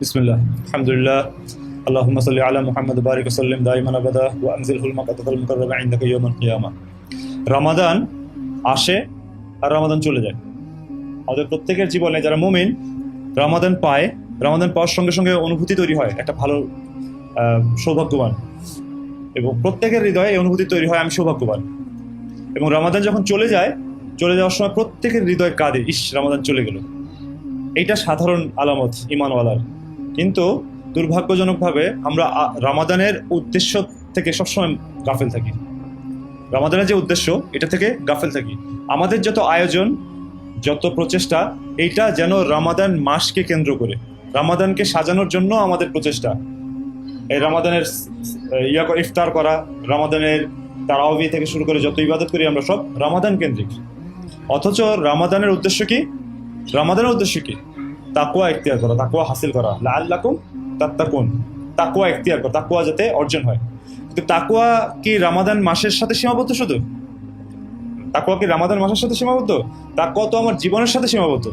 বিসমিল্লাহ, আলহামদুলিল্লাহ, আল্লাহুম্মা সাল্লি আলা মুহাম্মদ ওয়া বারিক ওয়া সাল্লিম দাইমান আবাদা ওয়া আনজিলহুল মাকাতাল মুকাররামা ইনদাকা ইয়াউমাল কিয়ামা। রমাদান আসে আর রমাদান চলে যায়। আমাদের প্রত্যেকের জীবনে যারা মুমিন রমাদান পায়, রমাদান পাওয়ার সঙ্গে সঙ্গে অনুভূতি তৈরি হয় একটা ভালো সৌভাগ্যবান, এবং প্রত্যেকের হৃদয়ে এই অনুভূতি তৈরি হয় আমি সৌভাগ্যবান। এবং রমাদান যখন চলে যায়, চলে যাওয়ার সময় প্রত্যেকের হৃদয় কাঁদে, ইস রমাদান চলে গেল। এইটা সাধারণ আলামত ঈমানওয়ালার। কিন্তু দুর্ভাগ্যজনকভাবে আমরা রমাদানের উদ্দেশ্য থেকে সবসময় গাফেল থাকি। রমাদানের যে উদ্দেশ্য এটা থেকে গাফেল থাকি। আমাদের যত আয়োজন, যত প্রচেষ্টা, এইটা যেন রমাদান মাসকে কেন্দ্র করে, রমাদানকে সাজানোর জন্য আমাদের প্রচেষ্টা। এই রমাদানের ইফতার করা, রমাদানের তারাওয়াহি থেকে শুরু করে যত ইবাদত করি আমরা সব রমাদান কেন্দ্রিক। অথচ রমাদানের উদ্দেশ্য কি? রমাদানের উদ্দেশ্য কি? তাকওয়া ইখতিয়ার করা, তাকওয়া হাসিল করা, লাআল্লাকুম তাত্তাকুন। তাকওয়া ইখতিয়ার করা, তাকওয়া যাতে অর্জন হয়। কিন্তু তাকওয়া কি রমাদান মাসের সাথে সীমাবদ্ধ? শুধু তাকওয়া কি রমাদান মাসের সাথে সীমাবদ্ধ? তাকওয়া তো আমার জীবনের সাথে সীমাবদ্ধ।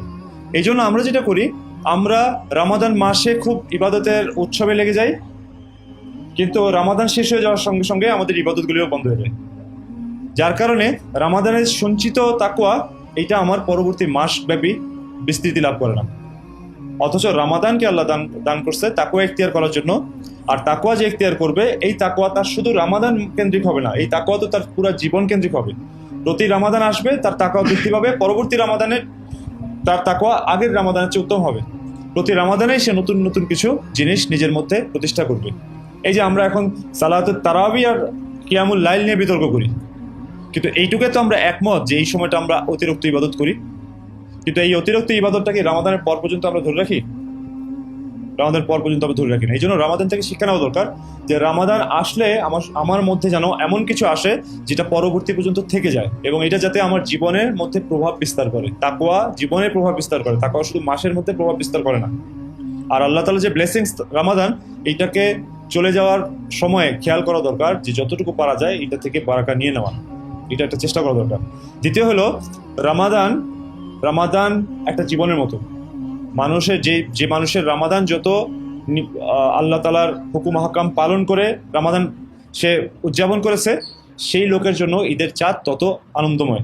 এই জন্য আমরা যেটা করি, আমরা রমাদান মাসে খুব ইবাদতের উৎসবে লেগে যাই, কিন্তু রমাদান শেষ হয়ে যাওয়ার সঙ্গে সঙ্গে আমাদের ইবাদতগুলিও বন্ধ হয়ে যায়। যার কারণে রমাদানের সঞ্চিত তাকওয়া এইটা আমার পরবর্তী মাসব্যাপী বিস্তৃতি লাভ করে না। অথচ রমাদানকে আল্লাহ দান করছে তাকওয়া ইখতিয়ার করার জন্য। আর তাকওয়া যে ইখতিয়ার করবে, এই তাকওয়া তার শুধু রমাদান কেন্দ্রিক হবে না, এই তাকওয়া তো তার পুরো জীবন কেন্দ্রিক হবে। প্রতি রমাদান আসবে, তার তাকওয়া বৃদ্ধি পাবে, পরবর্তী রমাদানে তার তাকওয়া আগের রমাদানের চেয়ে উত্তম হবে। প্রতি রমাদানেই সে নতুন নতুন কিছু জিনিস নিজের মধ্যে প্রতিষ্ঠা করবে। এই যে আমরা এখন সালাতুত তারাবি আর কিয়ামুল লাইল নিয়ে বিতর্ক করি, কিন্তু এইটুকুতে তো আমরা একমত যে এই সময়টা আমরা অতিরিক্ত ইবাদত করি। কিন্তু এই অতিরিক্ত ইবাদতটাকে রমাদানের পর পর্যন্ত আমরা ধরে রাখি? রমাদানের পর পর্যন্ত আমরা ধরে রাখি না। এই জন্য রমাদান থেকে শিক্ষা নেওয়া দরকার যে রমাদান আসলে আমার মধ্যে যেন এমন কিছু আসে যেটা পরবর্তী পর্যন্ত থেকে যায়, এবং এটা যাতে আমার জীবনের মধ্যে প্রভাব বিস্তার করে। তাকওয়া জীবনের প্রভাব বিস্তার করে, তাকওয়া শুধু মাসের মধ্যে প্রভাব বিস্তার করে না। আর আল্লাহ তাআলা যে ব্লেসিংস রমাদান, এইটাকে চলে যাওয়ার সময় খেয়াল করা দরকার যে যতটুকু পারা যায় এটা থেকে বারাকা নিয়ে নেওয়া, এটা একটা চেষ্টা করা দরকার। দ্বিতীয় হলো রমাদান একটা জীবনের মতো। মানুষের যে মানুষের রমাদান যত আল্লাহ তাআলার হুকুম হাকাম পালন করে রমাদান সে উদযাপন করেছে, সেই লোকের জন্য ঈদের চাঁদ তত আনন্দময়।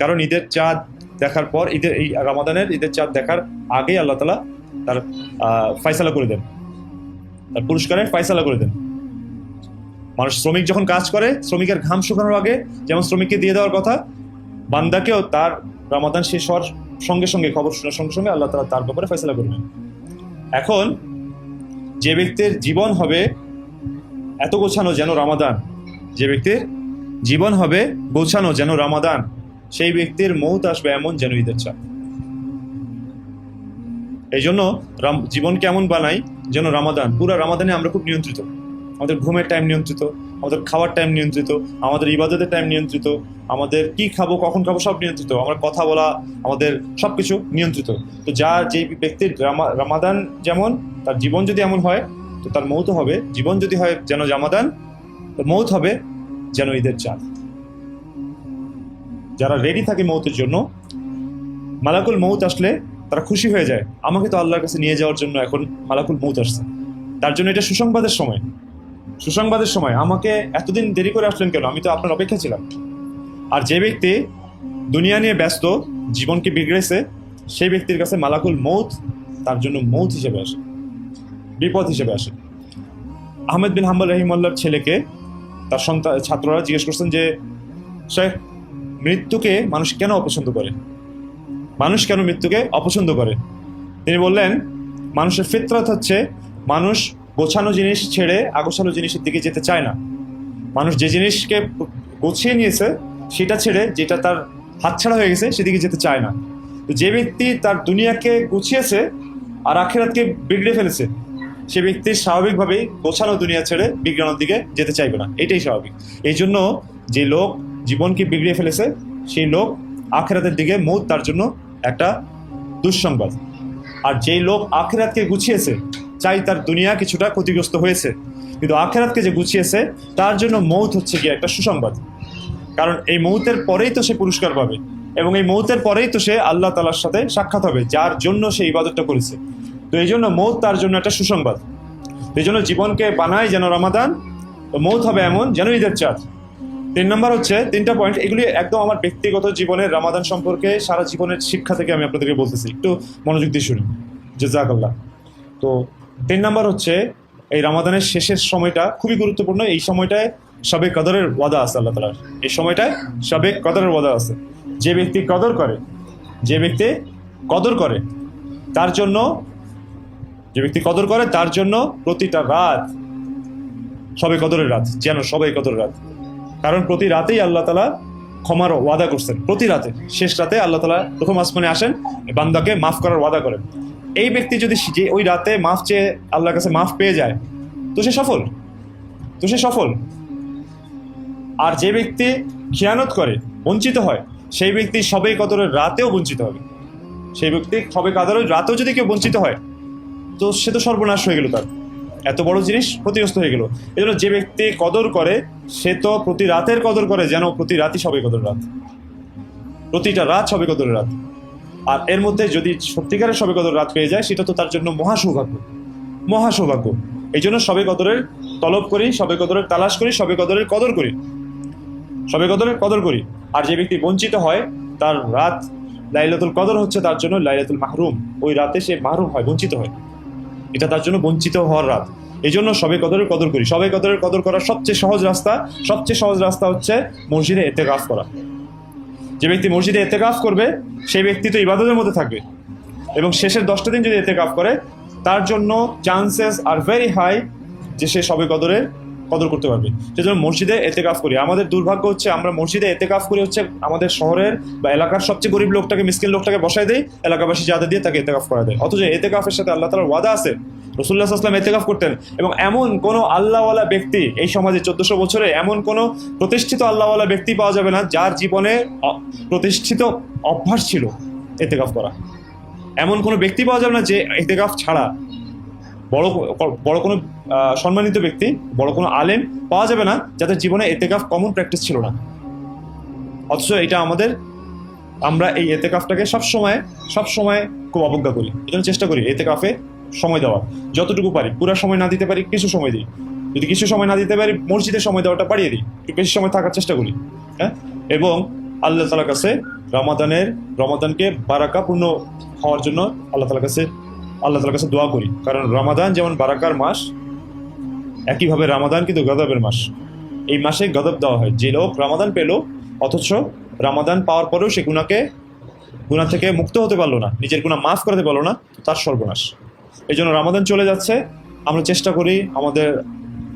কারণ ঈদের চাঁদ দেখার পর, এই রমাদানের ঈদের চাঁদ দেখার আগেই আল্লাহ তাআলা তার ফয়সালা করে দেন, তার পুরস্কারের ফয়সালা করে দেন। মানুষ, শ্রমিক যখন কাজ করে, শ্রমিকের ঘাম শুকানোর আগে যেমন শ্রমিককে দিয়ে দেওয়ার কথা, বান্দাকেও তার রমাদান শেষ হওয়ার সঙ্গে সঙ্গে, খবর শোনার সঙ্গে সঙ্গে আল্লাহ তাআলা তার ব্যাপারে ফয়সালা করবেন। এখন যে ব্যক্তির জীবন হবে এত গোছানো যেন রমাদান, যে ব্যক্তির জীবন হবে গোছানো যেন রমাদান, সেই ব্যক্তির মৌত আসবে এমন যেন ঈদের চাঁদ। এই জন্য জীবন কেমন বানাই যেন রমাদান, পুরো রমাদানে আমরা খুব নিয়ন্ত্রিত। আমাদের ঘুমের টাইম নিয়ন্ত্রিত, আমাদের খাওয়ার টাইম নিয়ন্ত্রিত, আমাদের ইবাদতের টাইম নিয়ন্ত্রিত, আমাদের কি খাবো কখন খাবো সব নিয়ন্ত্রিত, আমার কথা বলা, আমাদের সবকিছু নিয়ন্ত্রিত। তো যে ব্যক্তির রমাদান যেমন, তার জীবন যদি এমন হয়, তো তার মৌত হবে, জীবন যদি হয় যেন রমাদান, তো মৌত হবে যেন ঈদের চাঁদ। যারা রেডি থাকে মৌতের জন্য, মালাকুল মৌত আসলে তারা খুশি হয়ে যায়, আমাকে তো আল্লাহর কাছে নিয়ে যাওয়ার জন্য এখন মালাকুল মৌত আসছে। তার জন্য এটা সুসংবাদের সময়, আমাকে এতদিন দেরি করে আসলেন কেন, আমি তো আপনার অপেক্ষা ছিলাম। আর যে ব্যক্তি দুনিয়া নিয়ে ব্যস্ত, জীবনকে বিগড়েছে, সেই ব্যক্তির কাছে মালাকুল মৌত তার জন্য মৌত হিসেবে আসে, বিপদ হিসেবে আসে। আহমেদ বিন হাম্বল রাহিমাহুল্লাহর ছেলেকে তার ছাত্ররা জিজ্ঞেস করছেন যে, শেখ, মৃত্যুকে মানুষ কেন অপছন্দ করে? মানুষ কেন মৃত্যুকে অপছন্দ করে? তিনি বললেন, মানুষের ফিতরত হচ্ছে মানুষ গোছানো জিনিস ছেড়ে আগোছালো জিনিসের দিকে যেতে চায় না। মানুষ যে জিনিসকে গোছিয়ে নিয়েছে সেটা ছেড়ে যেটা তার হাতছাড়া হয়ে গেছে সেদিকে যেতে চায় না। তো যে ব্যক্তি তার দুনিয়াকে গুছিয়েছে আর আখিরাতকে বিগড়ে ফেলেছে, সে ব্যক্তি স্বাভাবিকভাবেই গোছানো দুনিয়া ছেড়ে বিগড়ানোর দিকে যেতে চাইবে না, এটাই স্বাভাবিক। এই জন্য যে লোক জীবনকে বিগড়িয়ে ফেলেছে, সেই লোক আখিরাতের দিকে মৌত তার জন্য একটা দুঃসংবাদ। আর যেই লোক আখিরাতকে গুছিয়েছে, চাই তার দুনিয়া কিছুটা ক্ষতিগ্রস্ত হয়েছে, কিন্তু আখিরাতকে যে গুছিয়েছে তার জন্য মৌত হচ্ছে গিয়ে একটা সুসংবাদ। কারণ এই মৌতের পরেই তো সে পুরস্কার পাবে, এবং এই মৌতের পরেই তো সে আল্লাহ তাআলার সাথে সাক্ষাৎ হবে, যার জন্য সে ইবাদতটা করেছে। তো এই জন্য মৌত তার জন্য একটা সুসংবাদ। এই জন্য জীবনকে বানায় যেন রমাদান, তো মৌত হবে এমন যেন ঈদের চাঁদ। 3 নম্বর হচ্ছে 3টা পয়েন্ট, এগুলি একদম আমার ব্যক্তিগত জীবনের রমাদান সম্পর্কে সারা জীবনের শিক্ষা থেকে আমি আপনাদেরকে বলতেছি, একটু মনোযোগ দিয়ে শুনুন, জাযাকাল্লাহ। তো 3 নম্বর হচ্ছে এই রমাদানের শেষের সময়টা খুবই গুরুত্বপূর্ণ। এই সময়টায় শবে কদরের ওয়াদা আছে আল্লাহ তাআলার, এই সময়টায় শবে কদরের ওয়াদা আছে। যে ব্যক্তি কদর করে, যে ব্যক্তি কদর করে তার জন্য, যে ব্যক্তি কদর করে তার জন্য প্রতিটা রাত শবে কদরের রাত, যেন শবে কদরের রাত। কারণ প্রতি রাতেই আল্লাহ তাআলা ক্ষমার ওয়াদা করছেন। প্রতি রাতে, শেষ রাতে আল্লাহ তাআলা প্রথম আসমানে আসেন, বান্দাকে মাফ করার ওয়াদা করেন। এই ব্যক্তি যদি যে ওই রাতে মাফ চেয়ে আল্লাহর কাছে মাফ পেয়ে যায়, তো সে সফল, তো সে সফল। আর যে ব্যক্তি খিয়ানত করে, বঞ্চিত হয়, সেই ব্যক্তি শবে কদরের রাতেও বঞ্চিত হবে। সেই ব্যক্তি শবে কদরের রাতেও যদি কেউ বঞ্চিত হয়, তো সে তো সর্বনাশ হয়ে গেল, তার এত বড় জিনিস ক্ষতিগ্রস্ত হয়ে গেল। এই জন্য যে ব্যক্তি কদর করে সে তো প্রতি রাতের কদর করে, যেন প্রতি রাতই শবে কদর রাত, প্রতিটা রাত শবে কদর রাত। আর এর মধ্যে যদি সত্যিকারের শবে কদর রাত পেয়ে যায়, সেটা তো তার জন্য মহা সৌভাগ্য, মহা সৌভাগ্য। এই জন্য শবে কদরের তলব করি, শবে কদরের তালাশ করি, শবে কদরের কদর করি, শবে কদরের কদর করি। আর যে ব্যক্তি বঞ্চিত হয়, তার রাত লাইলাতুল কদর হচ্ছে তার জন্য লাইলাতুল মাহরুম, ওই রাতে সে মাহরুম হয়, বঞ্চিত হয়, এটা তার জন্য বঞ্চিত হওয়ার রাত। এই জন্য শবে কদরের কদর করি। শবে কদরের কদর করার সবচেয়ে সহজ রাস্তা, সবচেয়ে সহজ রাস্তা হচ্ছে মসজিদে ইতিকাফ করা। যে ব্যক্তি মসজিদে ইতিকাফ করবে, সেই ব্যক্তি তো ইবাদতের মধ্যে থাকবে, এবং শেষের 10টা দিন যদি ইতিকাফ করে, তার জন্য চান্সেস আর ভেরি হাই যে সে শবে কদরের কদর করতে পারবে। সেজন্য মসজিদে ইতিকাফ করি। আমাদের দুর্ভাগ্য হচ্ছে আমরা মসজিদে ইতিকাফ করি হচ্ছে আমাদের শহরের বা এলাকার সবচেয়ে গরিব লোকটাকে, মিসকিন লোকটাকে বসায় দেয়, এলাকাবাসী যাদের দিয়ে তাকে ইতিকাফ করা দেয়। অথচ ইতিকাফের সাথে আল্লাহ তাআলার ওয়াদা আছে। রাসূলুল্লাহ সাল্লাল্লাহু আলাইহি ওয়াসাল্লাম ইতিকাফ করতেন, এবং এমন কোনো আল্লাহওয়ালা ব্যক্তি এই সমাজে 1400 বছরে এমন কোনো প্রতিষ্ঠিত আল্লাহওয়ালা ব্যক্তি পাওয়া যাবে না যার জীবনে প্রতিষ্ঠিত অভ্যাস ছিল ইতিকাফ করা। এমন কোনো ব্যক্তি পাওয়া যাবে না যে ইতিকাফ ছাড়া, বড় বড় কোনো সম্মানিত ব্যক্তি, বড় কোনো আলেম পাওয়া যাবে না যাদের জীবনে ইতিকাফ কমন প্র্যাকটিস ছিল না। অথচ এটা আমাদের, আমরা এই ইতিকাফটাকে সবসময় খুব অবজ্ঞা করি। এই জন্য চেষ্টা করি ইতিকাফে সময় দেওয়া, যতটুকু পারি। পুরো সময় না দিতে পারি, কিছু সময় দিই। যদি কিছু সময় না দিতে পারি, মসজিদে সময় দেওয়াটা বাড়িয়ে দিই, একটু বেশি সময় থাকার চেষ্টা করি। হ্যাঁ, এবং আল্লাহ তাআলার কাছে রমাদানকে বারাকাপূর্ণ হওয়ার জন্য আল্লাহ তাআলার কাছে দোয়া করি। কারণ রমাদান যেমন বারাকার মাস, একইভাবে রমাদান কিন্তু গজবের মাস। এই মাসে গজব দেওয়া হয়। যে লোক রমাদান পেল, অথচ রমাদান পাওয়ার পরেও সে গুনাহ থেকে মুক্ত হতে পারলো না, নিজের গুনাহ মাফ করতে পারলো না, তার সর্বনাশ। এই জন্য রমাদান চলে যাচ্ছে, আমরা চেষ্টা করি আমাদের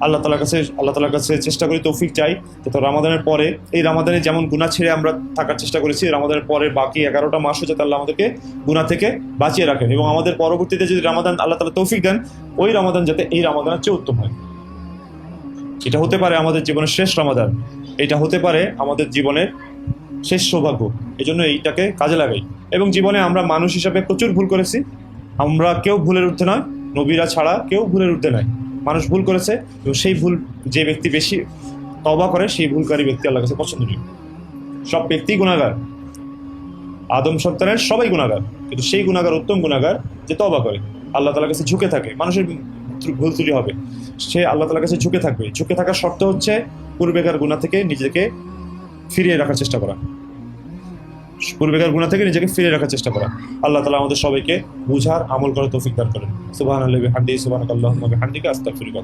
আল্লাহ তাআলার কাছে চেষ্টা করি, তৌফিক চাই যাতে রমাদানের পরে, এই রমাদানে যেমন গুনাহ ছেড়ে আমরা থাকার চেষ্টা করেছি, রমাদানের পরে বাকি 11টা মাসও যাতে আল্লাহ আমাদেরকে গুনাহ থেকে বাঁচিয়ে রাখেন, এবং আমাদের পরবর্তীতে যদি রমাদান আল্লাহ তাআলা তৌফিক দেন, ওই রমাদান যাতে এই রমাদানের চেয়ে উত্তম হয়। এটা হতে পারে আমাদের জীবনের শেষ রমাদান, এটা হতে পারে আমাদের জীবনের শেষ সৌভাগ্য। এই জন্য এইটাকে কাজে লাগাই। এবং জীবনে আমরা মানুষ হিসাবে প্রচুর ভুল করেছি, আমরা কেউ ভুলের ঊর্ধ্বে নয়, নবীরা ছাড়া কেউ ভুলের ঊর্ধ্বে নয়। মানুষ ভুল করেছে, এবং সেই ভুল যে ব্যক্তি বেশি তওবা করে, সেই ভুলকারী ব্যক্তি আল্লাহর কাছে পছন্দনীয়। সব ব্যক্তি গুনাহগার, আদম সন্তানের সবাই গুনাহগার, কিন্তু সেই গুনাহগার উত্তম গুনাহগার যে তওবা করে, আল্লাহ তাআলার কাছে ঝুঁকে থাকে। মানুষের ভুল ত্রুটি হবে, সে আল্লাহ তাআলার কাছে ঝুঁকে থাকবে। ঝুঁকে থাকার শর্ত হচ্ছে পূর্বেকার গুনাহ থেকে নিজেকে ফিরিয়ে রাখার চেষ্টা করা, পূর্বেকার গুনাহ থেকে নিজেকে ফিরিয়ে রাখার চেষ্টা করা। আল্লাহ তাআলা আমাদের সবাইকে বুঝার, আমল করার তৌফিক দান করেন। সুবহানাল্লাহি ওয়া বিহামদিহি, সুবহানাকাল্লাহুম্মা ওয়া বিহামদিকা, আস্তাগফিরুকা।